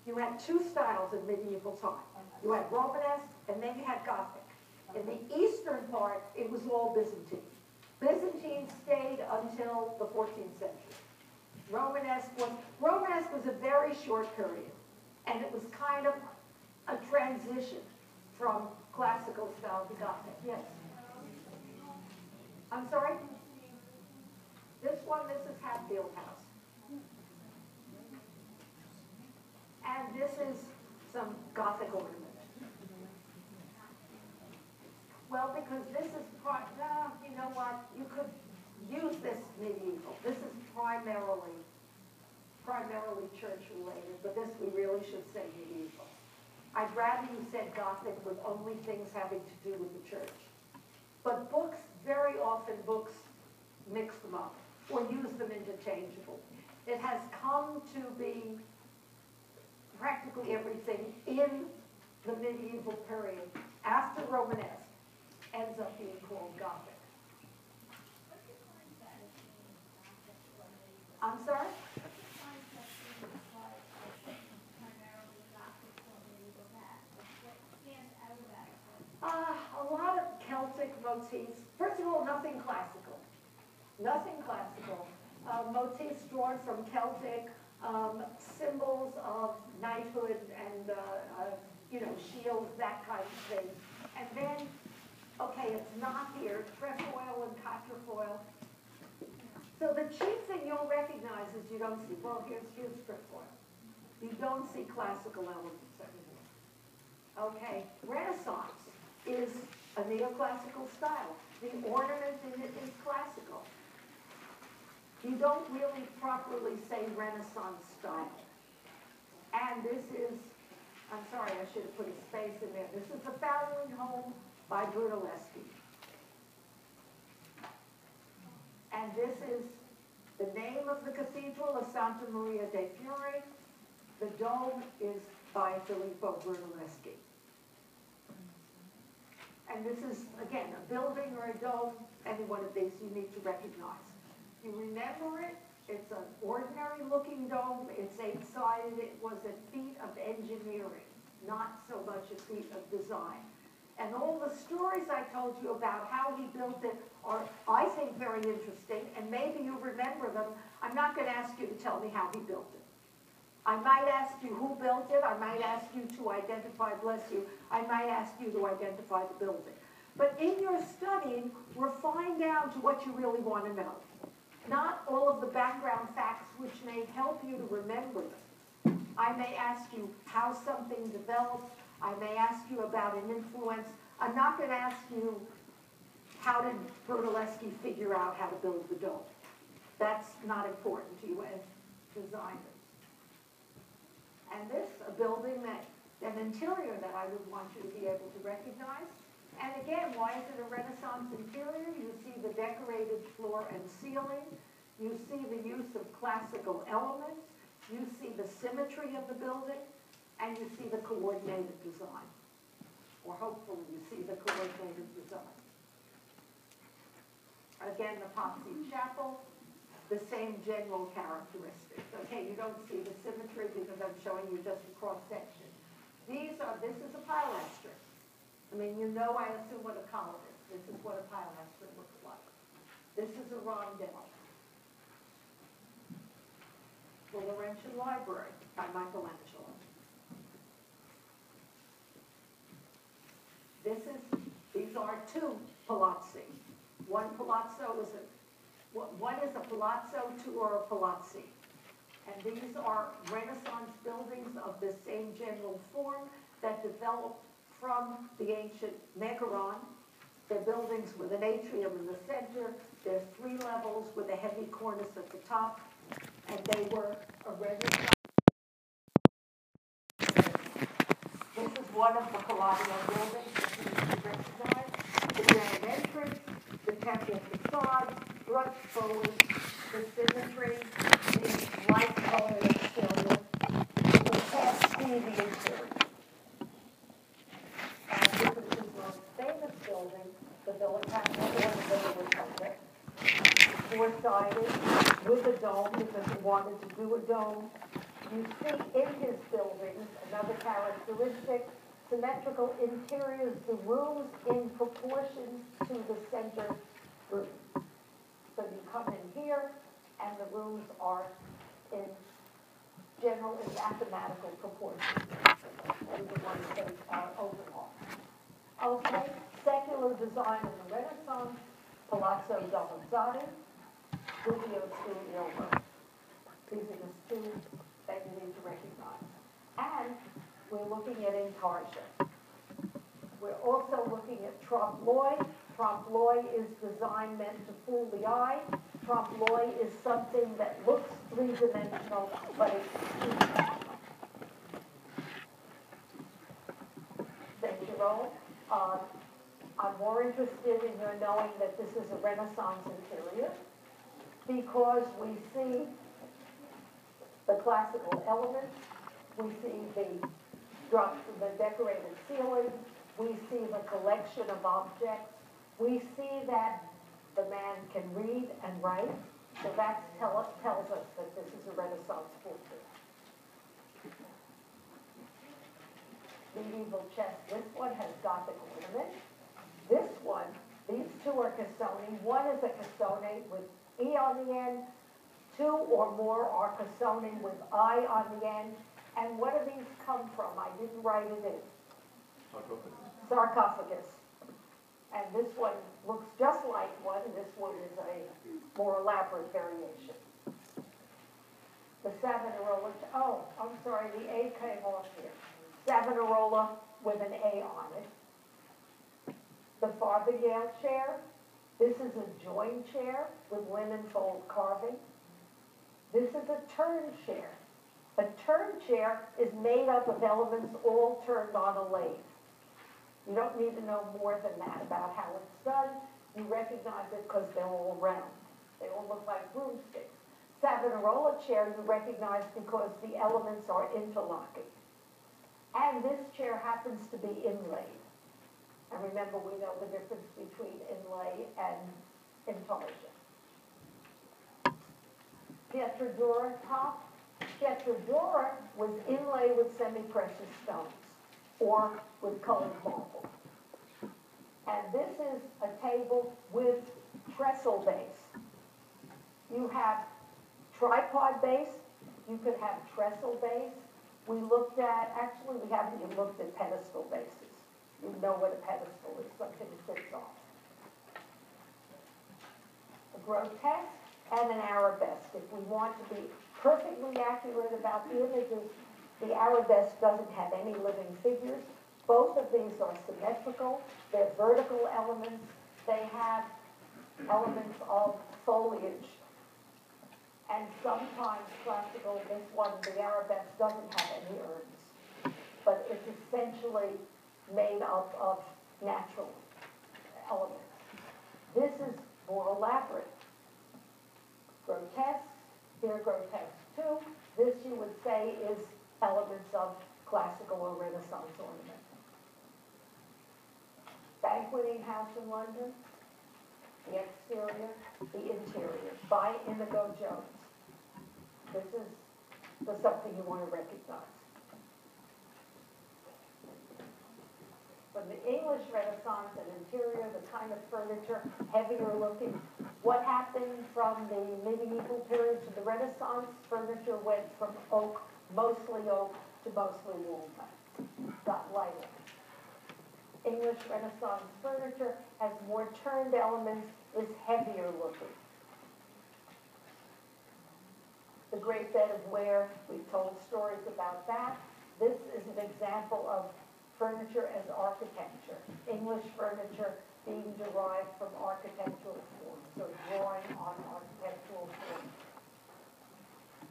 You had two styles in medieval time. You had Romanesque, and then you had Gothic. In the eastern part, it was all Byzantine. Byzantine stayed until the 14th century. Romanesque was a very short period, and it was kind of a transition from classical style to Gothic. Yes? I'm sorry? This is Hatfield House. And this is some Gothic ornament. Well, because this is you know what? You could use this medieval. This is primarily church related, but this we really should say medieval. I'd rather you said Gothic with only things having to do with the church. But books, very often books mix them up or use them interchangeably. It has come to be practically everything in the medieval period after Romanesque ends up being called Gothic. I'm sorry? A lot of Celtic motifs. First of all, nothing classical. Nothing classical. Motifs drawn from Celtic, symbols of knighthood and, shields, that kind of thing. And then, okay, it's not here, trefoil and quatrefoil. So the chief thing you'll recognize is you don't see, well, here's trefoil. You don't see classical elements anymore. Okay, Renaissance is a neoclassical style. The ornament in it is classical. You don't really properly say Renaissance style. And this is, I'm sorry, I should have put a space in there. This is The Foundling Home by Brunelleschi. And this is the name of the cathedral of Santa Maria dei Fiori. The dome is by Filippo Brunelleschi. And this is, again, a building or a dome, any one of these you need to recognize. You remember it, it's an ordinary looking dome, it's 8-sided, it was a feat of engineering, not so much a feat of design. And all the stories I told you about how he built it are, I think, very interesting, and maybe you remember them. I'm not going to ask you to tell me how he built it. I might ask you who built it, I might ask you to identify, bless you, I might ask you to identify the building. But in your studying, refine down to what you really want to know. Not all of the background facts which may help you to remember them. I may ask you how something developed. I may ask you about an influence. I'm not going to ask you how did Brunelleschi figure out how to build the dome. That's not important to you as designers. And this, a building an interior that I would want you to be able to recognize. And again, why is it a Renaissance interior? You see the decorated floor and ceiling. You see the use of classical elements. You see the symmetry of the building. And you see the coordinated design. Or hopefully you see the coordinated design. Again, the Pozzi Chapel, the same general characteristics. Okay, you don't see the symmetry because I'm showing you just a cross-section. This is a pilaster. I mean, you know, I assume what a column is. This is what a pilaster looks like. This is a rondel. The Laurentian Library by Michelangelo. These are two palazzi. One palazzo is one is a palazzo, two are a palazzi. And these are Renaissance buildings of the same general form that developed from the ancient Megaron. They're buildings with an atrium in the center. There's 3 levels with a heavy cornice at the top. And they were a Renaissance. This is one of the Palladio buildings that you need to recognize. The grand entrance, the temple facade, thrust forward, the symmetry, the light color exterior. We can't see the interior. And this is his most famous building, the Villa Capitol, or the Villa Republic. 4-sided, with a dome, because he wanted to do a dome. You see in his buildings another characteristic, symmetrical interiors, the rooms in proportion to the center room. So you come in here, and the rooms are in general in mathematical proportion. And the ones that are overall. Okay, secular design in the Renaissance, Palazzo Davanzati, Studio Work. These are just two that you need to recognize. And we're looking at Intarsia. We're also looking at trompe l'oeil. Trompe l'oeil is design meant to fool the eye. Trompe l'oeil is something that looks three-dimensional, but it's two-dimensional. Thank you, Roll. I'm more interested in your knowing that this is a Renaissance interior because we see the classical elements, we see the decorated ceiling, we see the collection of objects, we see that the man can read and write, so that tells us that this is a Renaissance portrait. Medieval chest, this one has Gothic ornament. This one, these two are Cassoni. One is a Cassone with E on the end. Two or more are Cassoni with I on the end. And what do these come from? I didn't write it in. Sarcophagus. And this one looks just like one. This one is a more elaborate variation. The Savonarola, oh, I'm sorry, the A came off here. Savonarola with an A on it. The Farbigale chair. This is a join chair with linen fold carving. This is a turn chair. A turn chair is made up of elements all turned on a lathe. You don't need to know more than that about how it's done. You recognize it because they're all round. They all look like broomsticks. Savonarola chair you recognize because the elements are interlocking. And this chair happens to be inlaid. And remember, we know the difference between inlay and intarsia. Pietrodora top. Pietrodora was inlaid with semi-precious stones or with colored marble. And this is a table with trestle base. You have tripod base. You could have trestle base. We looked at, actually we haven't even looked at pedestal bases. You know what a pedestal is, something that sits on. A grotesque and an arabesque. If we want to be perfectly accurate about the images, the arabesque doesn't have any living figures. Both of these are symmetrical. They're vertical elements. They have elements of foliage. And sometimes classical, this one, the arabesque, doesn't have any urns. But it's essentially made up of natural elements. This is more elaborate. Grotesque, here grotesque too. This you would say is elements of classical or Renaissance ornament. Banqueting house in London, the exterior, the interior, by Inigo Jones. This is something you want to recognize. From the English Renaissance and interior, the kind of furniture, heavier looking. What happened from the medieval period to the Renaissance? Furniture went from oak, mostly oak, to mostly walnut. Got lighter. English Renaissance furniture has more turned elements, is heavier looking. The Great Bed of Ware, we've told stories about that. This is an example of furniture as architecture. English furniture being derived from architectural forms, so drawing on architectural forms.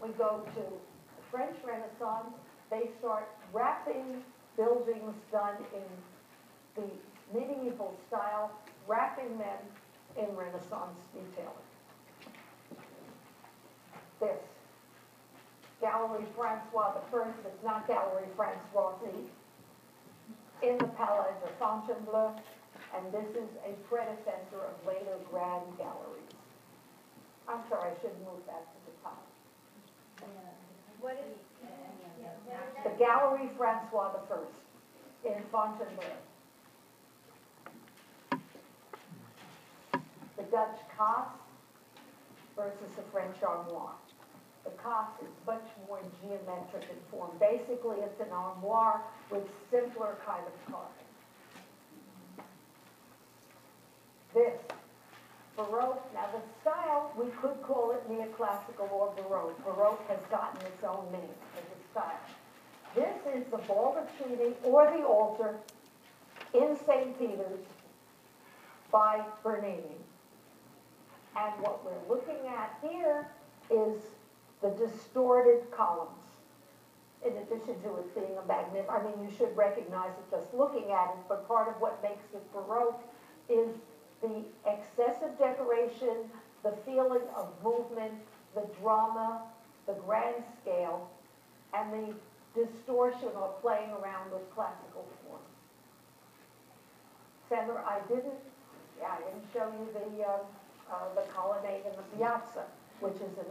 We go to the French Renaissance. They start wrapping buildings done in the medieval style, wrapping them in Renaissance detailing. This, Galerie Francois I, it's not Galerie Francoisie, in the Palais de Fontainebleau, and this is a predecessor of later grand galleries. I'm sorry, I should move that to the top. What is The Galerie Francois I in Fontainebleau. The Dutch Kaas versus the French armoire. The Kaas is much more geometric in form. Basically, it's an armoire with simpler kind of carving. This, Baroque. Now the style, we could call it neoclassical or Baroque. Baroque has gotten its own name as a style. This is the Baldacchini or the altar in St. Peter's by Bernini. And what we're looking at here is the distorted columns. In addition to it being a magnet, I mean, you should recognize it just looking at it, but part of what makes it Baroque is the excessive decoration, the feeling of movement, the drama, the grand scale, and the distortion or playing around with classical form. Sandra, I didn't show you the colonnade and the piazza, which is the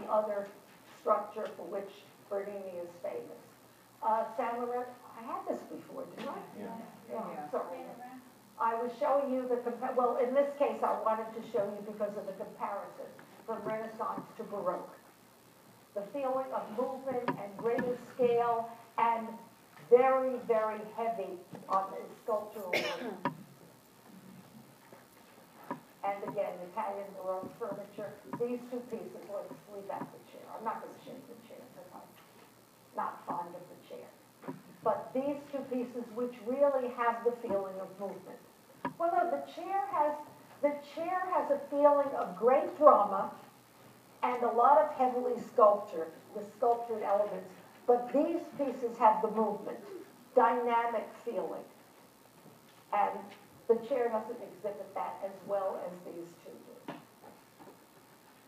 other structure for which Bernini is famous. Sandra, I had this before, didn't I? Yeah. Sorry. I was showing you well, in this case, I wanted to show you because of the comparison from Renaissance to Baroque. The feeling of movement and greater scale and very, very heavy on the sculptural work. And again, Italian Baroque furniture. These two pieces, let's leave out the chair. I'm not going to change the chair because I'm not fond of the chair. But these two pieces, which really have the feeling of movement. Well, no, the chair has a feeling of great drama and a lot of heavily sculptured, the sculptured elements. But these pieces have the movement, dynamic feeling. And the chair doesn't exhibit that as well as these two do.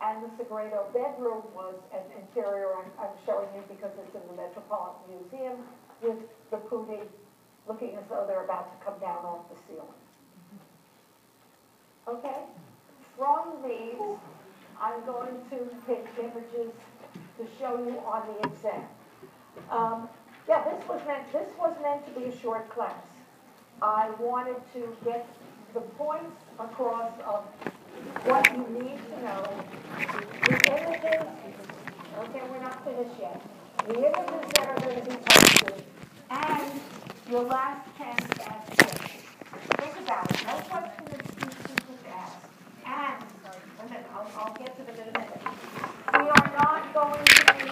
And the Sagredo bedroom was an interior I'm showing you because it's in the Metropolitan Museum with the putti looking as though they're about to come down off the ceiling. Okay? From these, I'm going to pick images to show you on the exam. This was meant to be a short class. I wanted to get the points across of what you need to know. The images, okay, we're not finished yet. The images that are going to be posted, and your last chance to ask questions. Think about it. No question is too stupid to ask. And, I'll get to them in a minute. We are not going to be